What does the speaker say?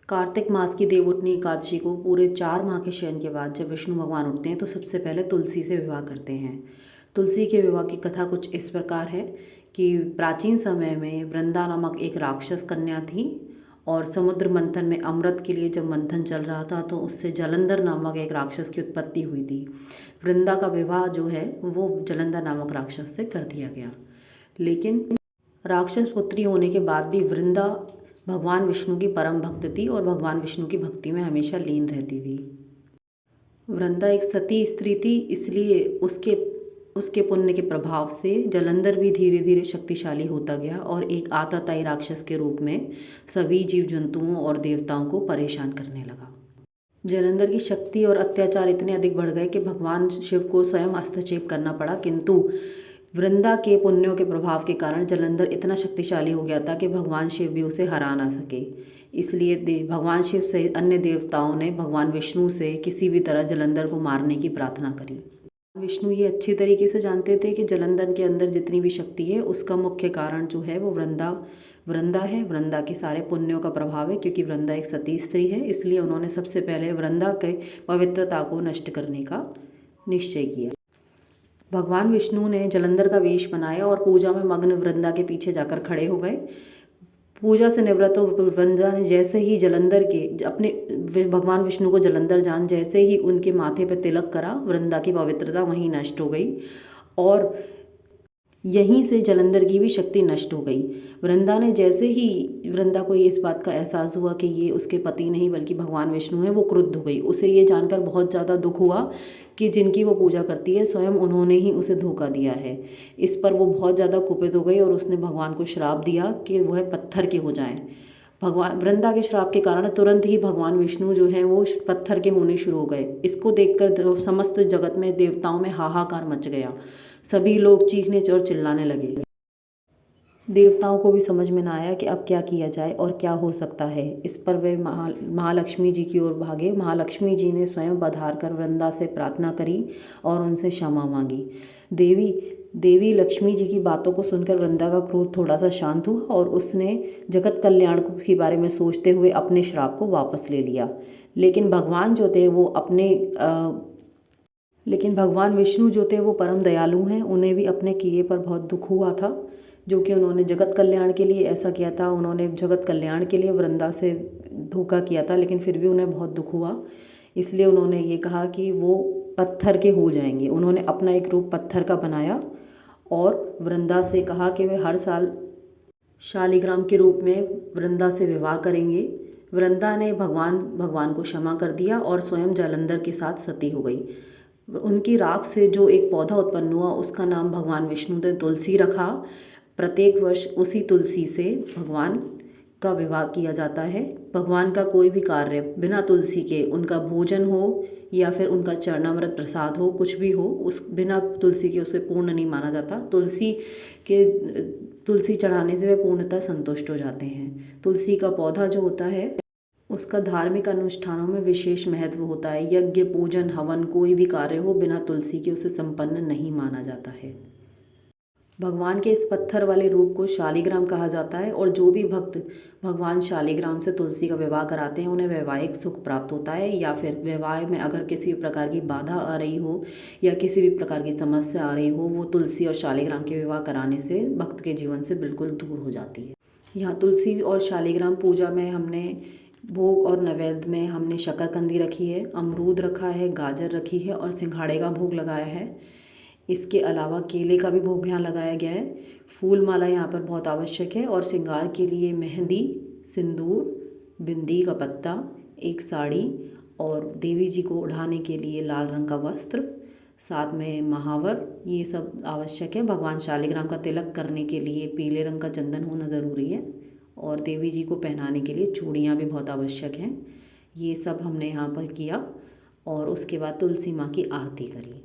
कार्तिक मास की देवउठनी एकादशी को पूरे 4 माह के शयन के बाद जब विष्णु भगवान उठते हैं तो सबसे पहले तुलसी से विवाह करते हैं। तुलसी के विवाह की कथा कुछ इस प्रकार है कि प्राचीन समय में वृंदा नामक एक राक्षस कन्या थी और समुद्र मंथन में अमृत के लिए जब मंथन चल रहा था तो उससे जलंधर नामक एक राक्षस की उत्पत्ति हुई थी। वृंदा का विवाह जो है वो जलंधर नामक राक्षस से कर दिया गया, लेकिन राक्षस पुत्री होने के बाद भी वृंदा भगवान विष्णु की परम भक्त थी और भगवान विष्णु की भक्ति में हमेशा लीन रहती थी। वृंदा एक सती स्त्री थी, इसलिए उसके पुण्य के प्रभाव से जलंधर भी धीरे धीरे शक्तिशाली होता गया और एक आतताई राक्षस के रूप में सभी जीव जंतुओं और देवताओं को परेशान करने लगा। जलंधर की शक्ति और अत्याचार इतने अधिक बढ़ गए कि भगवान शिव को स्वयं हस्तक्षेप करना पड़ा, किंतु वृंदा के पुण्यों के प्रभाव के कारण जलंधर इतना शक्तिशाली हो गया था कि भगवान शिव भी उसे हरा ना सके। इसलिए भगवान शिव सहित अन्य देवताओं ने भगवान विष्णु से किसी भी तरह जलंधर को मारने की प्रार्थना करी। विष्णु ये अच्छी तरीके से जानते थे कि जलंधर के अंदर जितनी भी शक्ति है उसका मुख्य कारण जो है वो वृंदा है। वृंदा के सारे पुण्यों का प्रभाव है, क्योंकि वृंदा एक सती स्त्री है, इसलिए उन्होंने सबसे पहले वृंदा के पवित्रता को नष्ट करने का निश्चय किया। भगवान विष्णु ने जलंधर का वेश बनाया और पूजा में मग्न वृंदा के पीछे जाकर खड़े हो गए। पूजा से निवृत्त हो वृंदा ने जैसे ही जलंधर के अपने भगवान विष्णु को जलंधर जान जैसे ही उनके माथे पर तिलक करा, वृंदा की पवित्रता वहीं नष्ट हो गई और यहीं से जलंधर की भी शक्ति नष्ट हो गई। वृंदा ने जैसे ही वृंदा को ये इस बात का एहसास हुआ कि ये उसके पति नहीं बल्कि भगवान विष्णु है, वो क्रुद्ध हो गई। उसे ये जानकर बहुत ज़्यादा दुख हुआ कि जिनकी वो पूजा करती है स्वयं उन्होंने ही उसे धोखा दिया है। इस पर वो बहुत ज़्यादा कुपित हो गई और उसने भगवान को श्राप दिया कि वह पत्थर के हो जाएं। भगवान वृंदा के श्राप के कारण तुरंत ही भगवान विष्णु जो है वो पत्थर के होने शुरू हो गए। इसको देखकर समस्त जगत में देवताओं में हाहाकार मच गया। सभी लोग चीखने और चिल्लाने लगे। देवताओं को भी समझ में ना आया कि अब क्या किया जाए और क्या हो सकता है। इस पर वे महालक्ष्मी जी की ओर भागे। महालक्ष्मी जी ने स्वयं पधार कर वृंदा से प्रार्थना करी और उनसे क्षमा मांगी। देवी लक्ष्मी जी की बातों को सुनकर वृंदा का क्रोध थोड़ा सा शांत हुआ और उसने जगत कल्याण के बारे में सोचते हुए अपने श्राप को वापस ले लिया। लेकिन भगवान विष्णु जो थे वो परम दयालु हैं। उन्हें भी अपने किए पर बहुत दुख हुआ था, जो कि उन्होंने जगत कल्याण के लिए ऐसा किया था। उन्होंने जगत कल्याण के लिए वृंदा से धोखा किया था, लेकिन फिर भी उन्हें बहुत दुख हुआ। इसलिए उन्होंने ये कहा कि वो पत्थर के हो जाएंगे। उन्होंने अपना एक रूप पत्थर का बनाया और वृंदा से कहा कि वे हर साल शालिग्राम के रूप में वृंदा से विवाह करेंगे। वृंदा ने भगवान को क्षमा कर दिया और स्वयं जलंधर के साथ सती हो गई। उनकी राख से जो एक पौधा उत्पन्न हुआ उसका नाम भगवान विष्णु ने तुलसी रखा। प्रत्येक वर्ष उसी तुलसी से भगवान का विवाह किया जाता है। भगवान का कोई भी कार्य बिना तुलसी के, उनका भोजन हो या फिर उनका चरणामृत प्रसाद हो, कुछ भी हो, उस बिना तुलसी के उसे पूर्ण नहीं माना जाता। तुलसी चढ़ाने से वे पूर्णतः संतुष्ट हो जाते हैं। तुलसी का पौधा जो होता है उसका धार्मिक अनुष्ठानों में विशेष महत्व होता है। यज्ञ, पूजन, हवन, कोई भी कार्य हो बिना तुलसी के उसे संपन्न नहीं माना जाता है। भगवान के इस पत्थर वाले रूप को शालिग्राम कहा जाता है और जो भी भक्त भगवान शालिग्राम से तुलसी का विवाह कराते हैं उन्हें वैवाहिक सुख प्राप्त होता है, या फिर विवाह में अगर किसी भी प्रकार की बाधा आ रही हो या किसी भी प्रकार की समस्या आ रही हो, वो तुलसी और शालिग्राम के विवाह कराने से भक्त के जीवन से बिल्कुल दूर हो जाती है। यहाँ तुलसी और शालिग्राम पूजा में हमने भोग और नैवेद्य में हमने शकरकंदी रखी है, अमरूद रखा है, गाजर रखी है और सिंघाड़े का भोग लगाया है। इसके अलावा केले का भी भोग यहाँ लगाया गया है। फूल माला यहाँ पर बहुत आवश्यक है और श्रृंगार के लिए मेहंदी, सिंदूर, बिंदी का पत्ता, एक साड़ी और देवी जी को ओढ़ाने के लिए लाल रंग का वस्त्र, साथ में महावर, ये सब आवश्यक है। भगवान शालिग्राम का तिलक करने के लिए पीले रंग का चंदन होना ज़रूरी है और देवी जी को पहनाने के लिए चूड़ियाँ भी बहुत आवश्यक हैं। ये सब हमने यहाँ पर किया और उसके बाद तुलसी माँ की आरती करी।